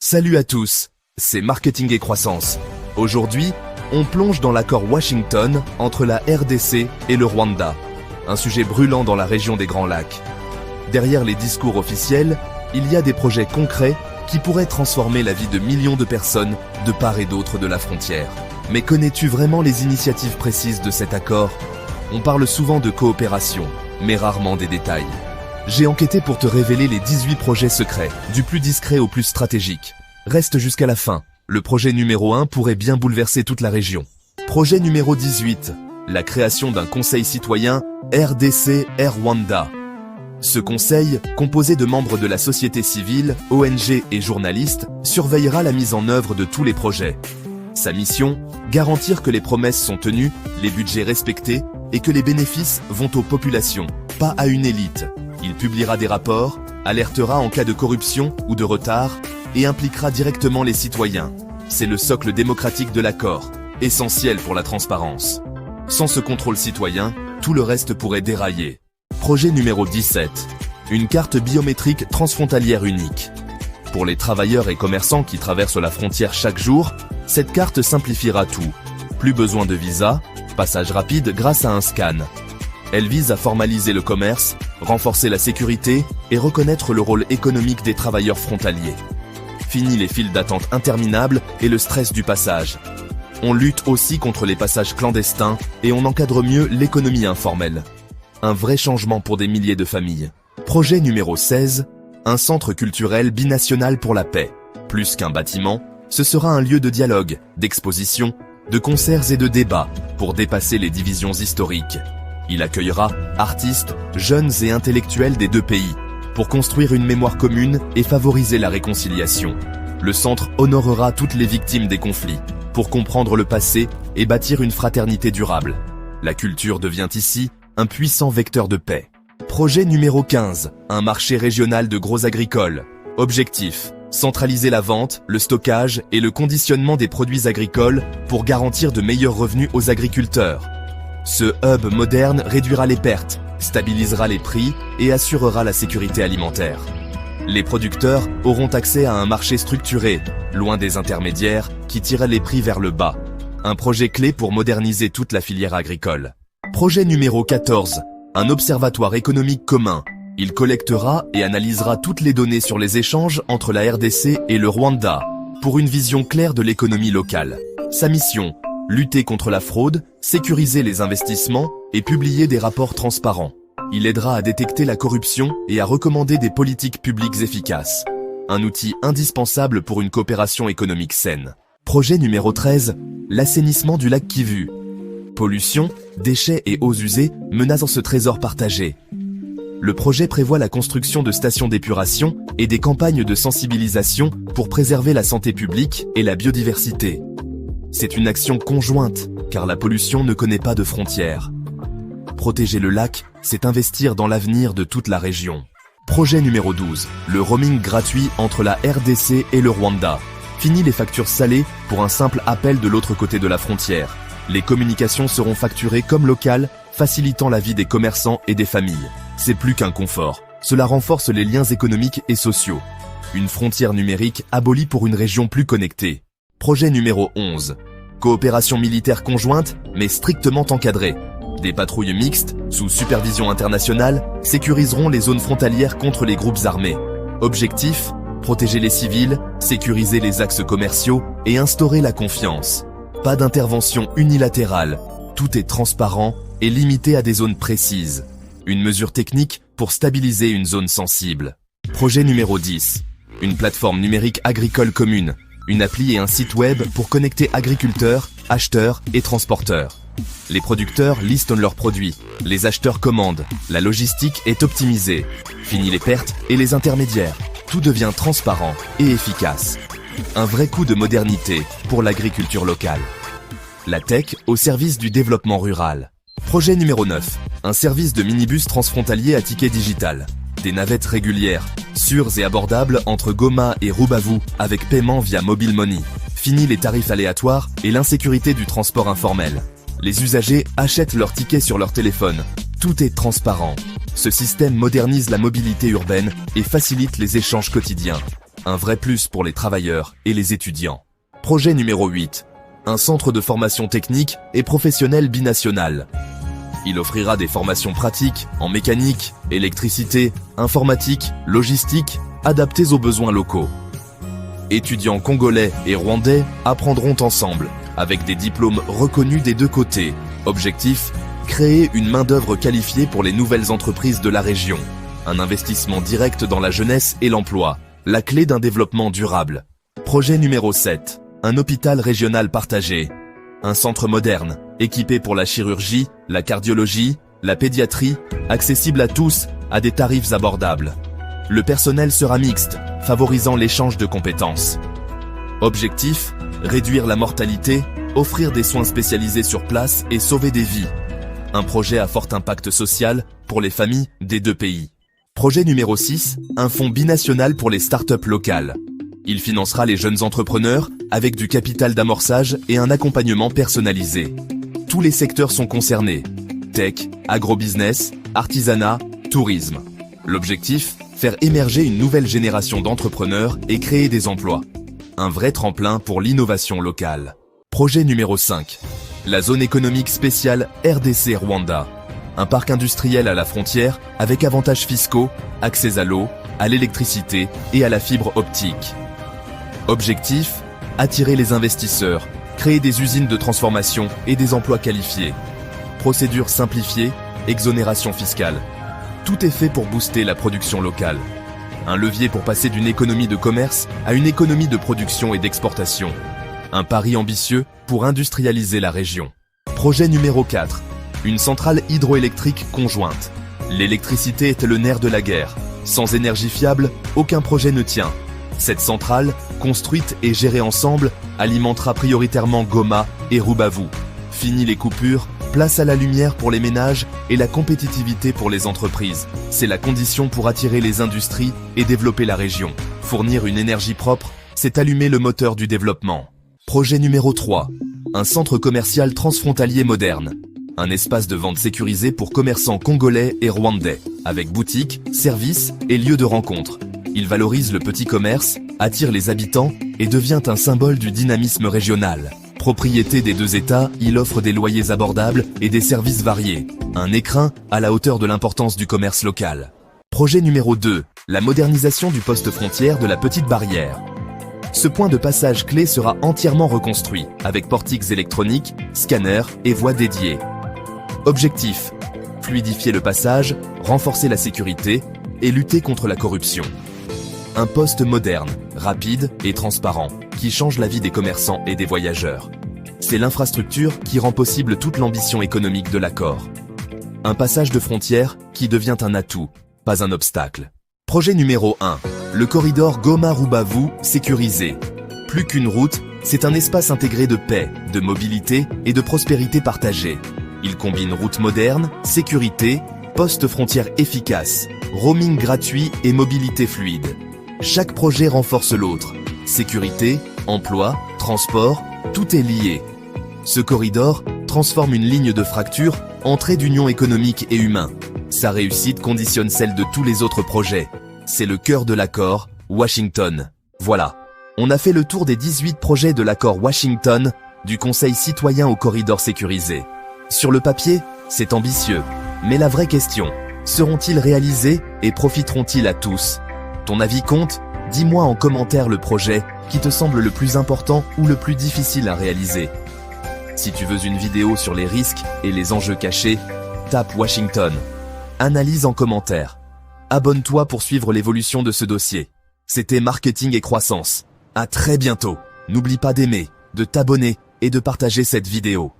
Salut à tous, c'est Marketing et Croissance. Aujourd'hui, on plonge dans l'accord Washington entre la RDC et le Rwanda, un sujet brûlant dans la région des Grands Lacs. Derrière les discours officiels, il y a des projets concrets qui pourraient transformer la vie de millions de personnes de part et d'autre de la frontière. Mais connais-tu vraiment les initiatives précises de cet accord? On parle souvent de coopération, mais rarement des détails. J'ai enquêté pour te révéler les 18 projets secrets, du plus discret au plus stratégique. Reste jusqu'à la fin. Le projet numéro 1 pourrait bien bouleverser toute la région. Projet numéro 18. La création d'un conseil citoyen RDC-Rwanda. Ce conseil, composé de membres de la société civile, ONG et journalistes, surveillera la mise en œuvre de tous les projets. Sa mission, garantir que les promesses sont tenues, les budgets respectés et que les bénéfices vont aux populations, pas à une élite. Il publiera des rapports, alertera en cas de corruption ou de retard et impliquera directement les citoyens. C'est le socle démocratique de l'accord, essentiel pour la transparence. Sans ce contrôle citoyen, tout le reste pourrait dérailler. Projet numéro 17. Une carte biométrique transfrontalière unique. Pour les travailleurs et commerçants qui traversent la frontière chaque jour, cette carte simplifiera tout. Plus besoin de visa, passage rapide grâce à un scan. Elle vise à formaliser le commerce, renforcer la sécurité et reconnaître le rôle économique des travailleurs frontaliers. Fini les files d'attente interminables et le stress du passage. On lutte aussi contre les passages clandestins et on encadre mieux l'économie informelle. Un vrai changement pour des milliers de familles. Projet numéro 16. Un centre culturel binational pour la paix. Plus qu'un bâtiment, ce sera un lieu de dialogue, d'exposition, de concerts et de débats pour dépasser les divisions historiques. Il accueillera artistes, jeunes et intellectuels des deux pays pour construire une mémoire commune et favoriser la réconciliation. Le centre honorera toutes les victimes des conflits pour comprendre le passé et bâtir une fraternité durable. La culture devient ici un puissant vecteur de paix. Projet numéro 15. Un marché régional de gros agricoles. Objectif: centraliser la vente, le stockage et le conditionnement des produits agricoles pour garantir de meilleurs revenus aux agriculteurs. Ce hub moderne réduira les pertes, stabilisera les prix et assurera la sécurité alimentaire. Les producteurs auront accès à un marché structuré, loin des intermédiaires qui tirent les prix vers le bas. Un projet clé pour moderniser toute la filière agricole. Projet numéro 14. Un observatoire économique commun. Il collectera et analysera toutes les données sur les échanges entre la RDC et le Rwanda pour une vision claire de l'économie locale. Sa mission: lutter contre la fraude, sécuriser les investissements et publier des rapports transparents. Il aidera à détecter la corruption et à recommander des politiques publiques efficaces. Un outil indispensable pour une coopération économique saine. Projet numéro 13. L'assainissement du lac Kivu. Pollution, déchets et eaux usées menacent ce trésor partagé. Le projet prévoit la construction de stations d'épuration et des campagnes de sensibilisation pour préserver la santé publique et la biodiversité. C'est une action conjointe, car la pollution ne connaît pas de frontières. Protéger le lac, c'est investir dans l'avenir de toute la région. Projet numéro 12. Le roaming gratuit entre la RDC et le Rwanda. Fini les factures salées pour un simple appel de l'autre côté de la frontière. Les communications seront facturées comme locales, facilitant la vie des commerçants et des familles. C'est plus qu'un confort. Cela renforce les liens économiques et sociaux. Une frontière numérique abolie pour une région plus connectée. Projet numéro 11. Coopération militaire conjointe, mais strictement encadrée. Des patrouilles mixtes, sous supervision internationale, sécuriseront les zones frontalières contre les groupes armés. Objectif: protéger les civils, sécuriser les axes commerciaux et instaurer la confiance. Pas d'intervention unilatérale. Tout est transparent et limité à des zones précises. Une mesure technique pour stabiliser une zone sensible. Projet numéro 10. Une plateforme numérique agricole commune. Une appli et un site web pour connecter agriculteurs, acheteurs et transporteurs. Les producteurs listent leurs produits, les acheteurs commandent, la logistique est optimisée. Fini les pertes et les intermédiaires. Tout devient transparent et efficace. Un vrai coup de modernité pour l'agriculture locale. La tech au service du développement rural. Projet numéro 9. Un service de minibus transfrontalier à ticket digital. Des navettes régulières, sûres et abordables entre Goma et Rubavu avec paiement via Mobile Money. Fini les tarifs aléatoires et l'insécurité du transport informel. Les usagers achètent leurs tickets sur leur téléphone. Tout est transparent. Ce système modernise la mobilité urbaine et facilite les échanges quotidiens. Un vrai plus pour les travailleurs et les étudiants. Projet numéro 8. Un centre de formation technique et professionnelle binational. Il offrira des formations pratiques en mécanique, électricité, informatique, logistique, adaptées aux besoins locaux. Étudiants congolais et rwandais apprendront ensemble, avec des diplômes reconnus des deux côtés. Objectif, créer une main-d'œuvre qualifiée pour les nouvelles entreprises de la région. Un investissement direct dans la jeunesse et l'emploi, la clé d'un développement durable. Projet numéro 7. Un hôpital régional partagé. Un centre moderne, équipé pour la chirurgie, la cardiologie, la pédiatrie, accessible à tous, à des tarifs abordables. Le personnel sera mixte, favorisant l'échange de compétences. Objectif, réduire la mortalité, offrir des soins spécialisés sur place et sauver des vies. Un projet à fort impact social pour les familles des deux pays. Projet numéro 6, un fonds binational pour les startups locales. Il financera les jeunes entrepreneurs avec du capital d'amorçage et un accompagnement personnalisé. Tous les secteurs sont concernés. Tech, agrobusiness, artisanat, tourisme. L'objectif, faire émerger une nouvelle génération d'entrepreneurs et créer des emplois. Un vrai tremplin pour l'innovation locale. Projet numéro 5. La zone économique spéciale RDC Rwanda. Un parc industriel à la frontière avec avantages fiscaux, accès à l'eau, à l'électricité et à la fibre optique. Objectif, attirer les investisseurs, créer des usines de transformation et des emplois qualifiés. Procédure simplifiée, exonération fiscale. Tout est fait pour booster la production locale. Un levier pour passer d'une économie de commerce à une économie de production et d'exportation. Un pari ambitieux pour industrialiser la région. Projet numéro 4. Une centrale hydroélectrique conjointe. L'électricité est le nerf de la guerre. Sans énergie fiable, aucun projet ne tient. Cette centrale, construite et gérée ensemble, alimentera prioritairement Goma et Rubavu. Fini les coupures, place à la lumière pour les ménages et la compétitivité pour les entreprises. C'est la condition pour attirer les industries et développer la région. Fournir une énergie propre, c'est allumer le moteur du développement. Projet numéro 3. Un centre commercial transfrontalier moderne. Un espace de vente sécurisé pour commerçants congolais et rwandais, avec boutiques, services et lieux de rencontre. Il valorise le petit commerce, attire les habitants et devient un symbole du dynamisme régional. Propriété des deux États, il offre des loyers abordables et des services variés. Un écrin à la hauteur de l'importance du commerce local. Projet numéro 2. La modernisation du poste frontière de la Petite Barrière. Ce point de passage clé sera entièrement reconstruit, avec portiques électroniques, scanners et voies dédiées. Objectif, fluidifier le passage, renforcer la sécurité et lutter contre la corruption. Un poste moderne, rapide et transparent, qui change la vie des commerçants et des voyageurs. C'est l'infrastructure qui rend possible toute l'ambition économique de l'accord. Un passage de frontière qui devient un atout, pas un obstacle. Projet numéro 1. Le corridor Goma-Rubavu sécurisé. Plus qu'une route, c'est un espace intégré de paix, de mobilité et de prospérité partagée. Il combine routes modernes, sécurité, postes frontières efficaces, roaming gratuit et mobilité fluide. Chaque projet renforce l'autre. Sécurité, emploi, transport, tout est lié. Ce corridor transforme une ligne de fracture en trait d'union économique et humain. Sa réussite conditionne celle de tous les autres projets. C'est le cœur de l'accord, Washington. Voilà, on a fait le tour des 18 projets de l'accord Washington, du Conseil citoyen au corridor sécurisé. Sur le papier, c'est ambitieux. Mais la vraie question, seront-ils réalisés et profiteront-ils à tous? Ton avis compte? Dis-moi en commentaire le projet qui te semble le plus important ou le plus difficile à réaliser. Si tu veux une vidéo sur les risques et les enjeux cachés, tape Washington. Analyse en commentaire. Abonne-toi pour suivre l'évolution de ce dossier. C'était Marketing et Croissance. À très bientôt. N'oublie pas d'aimer, de t'abonner et de partager cette vidéo.